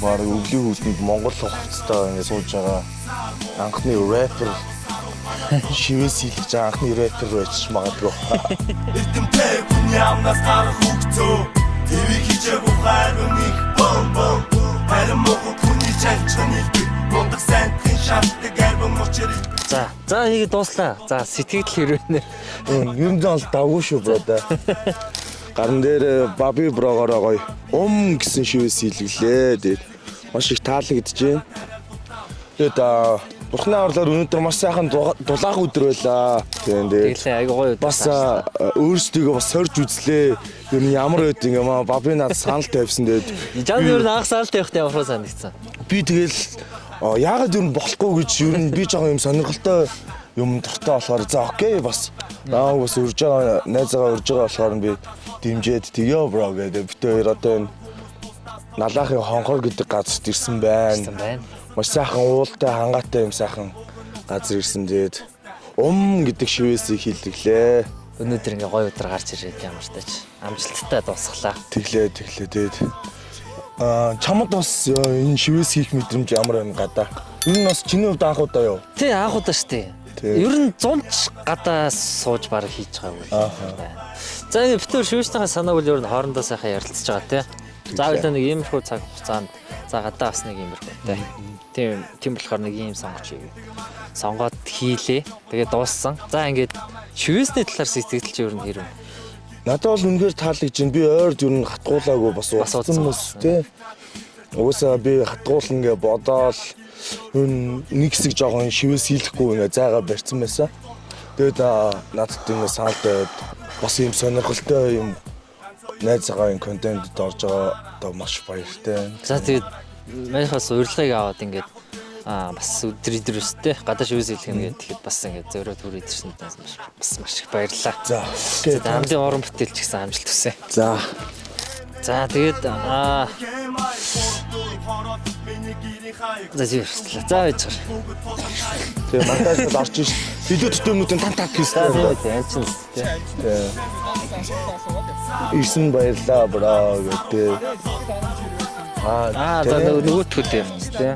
Бараг өвлийн хөлтөнд Монгол хувцастай ингэ сууж байгаа анхны рэпер шивээс хэлж байгаа анхны рэпер байж магадгүй. Эрдэмтэй хүний амнаас гарах хөгцөө ТV хичээгүй хайрын их бом харин мохот хүний чанчрын хэлбэг мундаг сайнтын шалтдаг альбом мочир. За хийгээд дууслаа. За сэтгэл хэрвэнэ. Ер нь бол давгүй шүү бродаа. Гарн дээр Баби брогороо гоё гэсэн шивээс хэлгэлээ. Тэгээд маш их таалагдж байна. Тэгээд Бурхны авралаар өнөөдөр маш сайхан дулаах өдөр байлаа. Тэгээд айгу гоё өдөр. бас өөрсдийгөө бас сорж үзлээ. Ер нь ямар байд юм аа Баби надад санал тавьсан. Тэгээд Жан ер нь анх санал тавихтай ямар санагдсан. би тэгэл яагаад ер нь болохгүй гэж ер нь би жоохон юм сонирхолтой юм дуртай болохоор за окей бас бас урж байгаа найзаагаа урж байгаа болохоор би дэмжээд тгийо бро гэдэг бид хоёр одоо энэ Налаахын хонхор гэдэг газарт ирсэн байна. Маш сайхан уултай хангаатай юм сайхан газар ирсэн тэгээд гэдэг шивээсийг хилдэглээ. Өнөөдөр ингээ гоё өдөр гарч ирээд ямар ч тач амжилттай дуусглаа. Тэглээ тэгээд чамд бас энэ шивээс хийх мэдрэмж ямар байна гадаа? Энэ бас чиний хувьд анх удаа юу? Тий анх удаа штэ. Ер нь 100ч гадаа сууж баг хийж байгаагүй. За энэ битүүр шивээсийнхаа санааг үл ер нь хоорондоо сайхан ярилцж байгаа тий. Заавал нэг иймэрхүү цаг хугацаанд за гадаа бас нэг иймэрхүү тий. Тийм болохоор нэг ийм сонгоч хийгээ. Сонгоод хийлээ. Тэгээд дууссан. За ингээд шивээсний талаар сэтгэл чи ер нь хэрэг. Надад бол үнэхээр таалагдж байна. Би ойрд ер нь хатгуулаагүй бас ууцсан мэс тий. Уусаа би хатгуулна гэж бодоол нэг хэсэг жоохон шивээс хийхгүй ингээ зайгаа барьсан байсан. Тэгээд надад ингэ санал тавиад бас юм сонирхолтой юм найзаагаа энэ контентэд орж байгаа одоо маш баяртай. За тэгээд манайхаас урилгыг аваад ингээд бас өдөр өдрөөстэй гадаа шивээс хэлэх нэгэд тэгэхэд бас ингээд зөөрөө түр идэрсэн бас маш их баярлалаа. За амдын орон бүтээлч гэсэн амжилт хүсье. За тэгээд За байж гар. Тэгээ монтажд орж ш. Билүү төтөмнүүдийн тантак хийсэн. Тэгээ. Ирсэн баярлаа бро гэдэг. За нөгөөтгүүд юм тий.